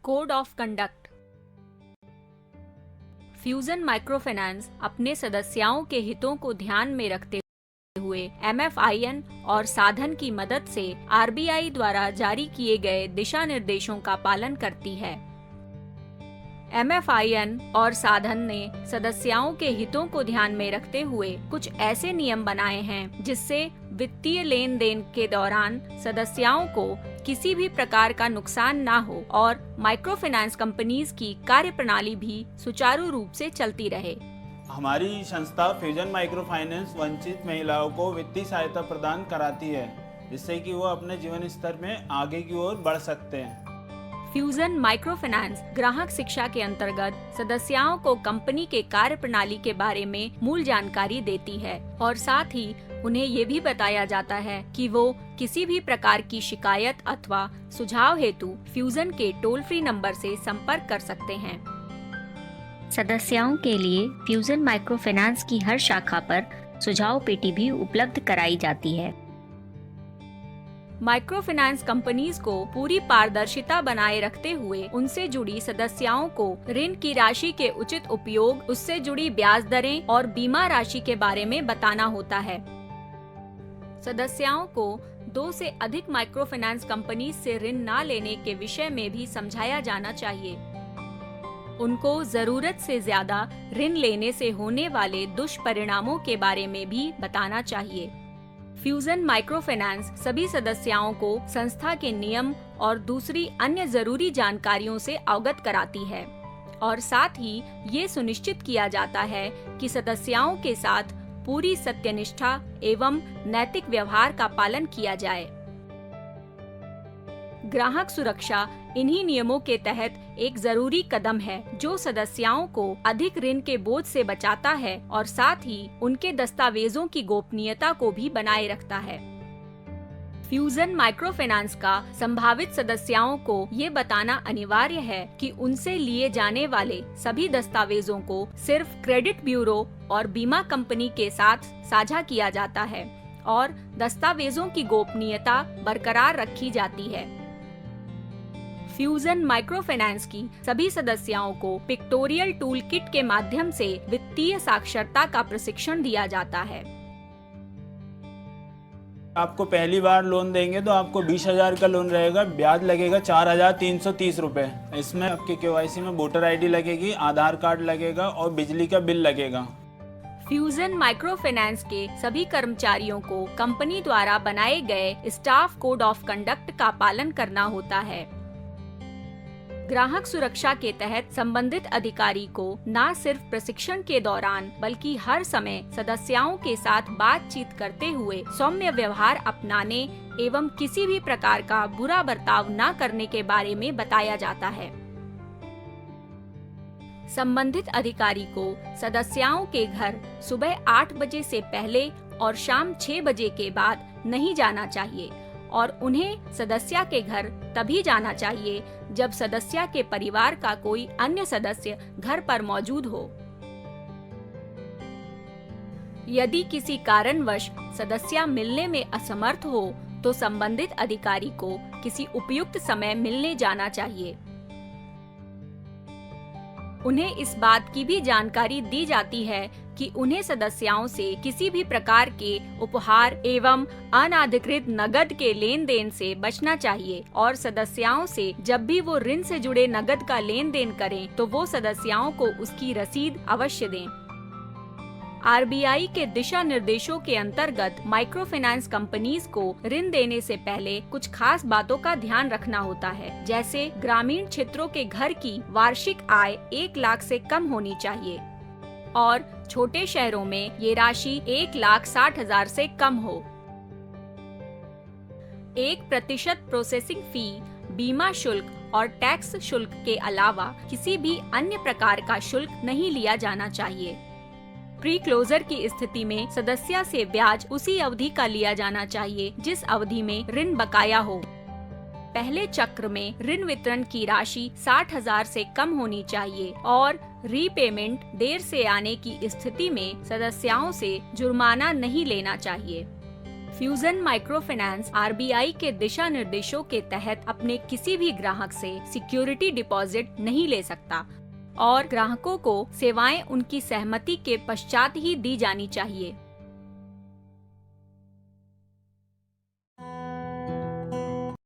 Code of conduct. Fusion microfinance अपने सदस्यों के हितों को ध्यान में रखते हुए MFIN और साधन की मदद से RBI द्वारा जारी किए गए दिशा निर्देशों का पालन करती है। MFIN और साधन ने सदस्यों के हितों को ध्यान में रखते हुए कुछ ऐसे नियम बनाए हैं जिससे वित्तीय लेन देन के दौरान सदस्यों को किसी भी प्रकार का नुकसान ना हो और माइक्रोफाइनेंस कंपनीज की कार्यप्रणाली भी सुचारू रूप से चलती रहे। हमारी संस्था फ्यूजन माइक्रोफाइनेंस वंचित महिलाओं को वित्तीय सहायता प्रदान कराती है जिससे कि वो अपने जीवन स्तर में आगे की ओर बढ़ सकते हैं। फ्यूजन माइक्रोफाइनेंस ग्राहक शिक्षा के अंतर्गत सदस्यों को कंपनी के कार्यप्रणाली के बारे में मूल जानकारी देती है और साथ ही उन्हें ये भी बताया जाता है कि वो किसी भी प्रकार की शिकायत अथवा सुझाव हेतु फ्यूजन के टोल फ्री नंबर से संपर्क कर सकते हैं। सदस्यों के लिए फ्यूजन माइक्रोफाइनेंस की हर शाखा पर सुझाव पेटी भी उपलब्ध कराई जाती है। माइक्रोफाइनेंस कंपनीज को पूरी पारदर्शिता बनाए रखते हुए उनसे जुड़ी सदस्यों को ऋण की राशि के उचित उपयोग, उससे जुड़ी ब्याज दरें और बीमा राशि के बारे में बताना होता है। सदस्यों को 2 से अधिक माइक्रोफाइनेंस कंपनी से ऋण न लेने के विषय में भी समझाया जाना चाहिए। उनको जरूरत से ज्यादा ऋण लेने से होने वाले दुष्परिणामों के बारे में भी बताना चाहिए। फ्यूजन माइक्रोफाइनेंस सभी सदस्यों को संस्था के नियम और दूसरी अन्य जरूरी जानकारियों से अवगत कराती है और साथ ही ये सुनिश्चित किया जाता है कि सदस्यों के साथ पूरी सत्यनिष्ठा एवं नैतिक व्यवहार का पालन किया जाए। ग्राहक सुरक्षा इन्हीं नियमों के तहत एक जरूरी कदम है जो सदस्यों को अधिक ऋण के बोझ से बचाता है और साथ ही उनके दस्तावेजों की गोपनीयता को भी बनाए रखता है। फ्यूजन माइक्रोफाइनेंस का संभावित सदस्यों को ये बताना अनिवार्य है कि उनसे लिए जाने वाले सभी दस्तावेजों को सिर्फ क्रेडिट ब्यूरो और बीमा कंपनी के साथ साझा किया जाता है और दस्तावेजों की गोपनीयता बरकरार रखी जाती है। फ्यूजन माइक्रोफाइनेंस की सभी सदस्यों को पिक्टोरियल टूल किट के माध्यम से वित्तीय साक्षरता का प्रशिक्षण दिया जाता है। आपको पहली बार लोन देंगे तो आपको 20,000 का लोन रहेगा, ब्याज लगेगा 4,330 रुपये। इसमें आपके KYC में वोटर ID लगेगी, आधार कार्ड लगेगा और बिजली का बिल लगेगा। फ्यूजन माइक्रोफाइनेंस के सभी कर्मचारियों को कंपनी द्वारा बनाए गए स्टाफ कोड ऑफ कंडक्ट का पालन करना होता है। ग्राहक सुरक्षा के तहत संबंधित अधिकारी को न सिर्फ प्रशिक्षण के दौरान बल्कि हर समय सदस्यों के साथ बातचीत करते हुए सौम्य व्यवहार अपनाने एवं किसी भी प्रकार का बुरा बर्ताव न करने के बारे में बताया जाता है। संबंधित अधिकारी को सदस्यों के घर सुबह 8 बजे से पहले और शाम 6 बजे के बाद नहीं जाना चाहिए और उन्हें सदस्य के घर तभी जाना चाहिए जब सदस्य के परिवार का कोई अन्य सदस्य घर पर मौजूद हो। यदि किसी कारणवश सदस्य मिलने में असमर्थ हो तो संबंधित अधिकारी को किसी उपयुक्त समय मिलने जाना चाहिए। उन्हें इस बात की भी जानकारी दी जाती है कि उन्हें सदस्यों से किसी भी प्रकार के उपहार एवं अनाधिकृत नकद के लेन देन से बचना चाहिए और सदस्यों से जब भी वो ऋण से जुड़े नकद का लेन देन करें तो वो सदस्यों को उसकी रसीद अवश्य दें। RBI के दिशा निर्देशों के अंतर्गत माइक्रोफाइनेंस कंपनीज को ऋण देने से पहले कुछ खास बातों का ध्यान रखना होता है, जैसे ग्रामीण क्षेत्रों के घर की वार्षिक आय 1 लाख से कम होनी चाहिए और छोटे शहरों में ये राशि 1,60,000 से कम हो। 1% प्रोसेसिंग फी, बीमा शुल्क और टैक्स शुल्क के अलावा किसी भी अन्य प्रकार का शुल्क नहीं लिया जाना चाहिए। प्री क्लोजर की स्थिति में सदस्य से ब्याज उसी अवधि का लिया जाना चाहिए जिस अवधि में ऋण बकाया हो। पहले चक्र में ऋण वितरण की राशि 60,000 से कम होनी चाहिए और रीपेमेंट देर से आने की स्थिति में सदस्यों से जुर्माना नहीं लेना चाहिए। फ्यूजन माइक्रोफाइनेंस आरबीआई के दिशा निर्देशों के तहत अपने किसी भी ग्राहक से सिक्योरिटी डिपॉजिट नहीं ले सकता और ग्राहकों को सेवाएं उनकी सहमति के पश्चात ही दी जानी चाहिए।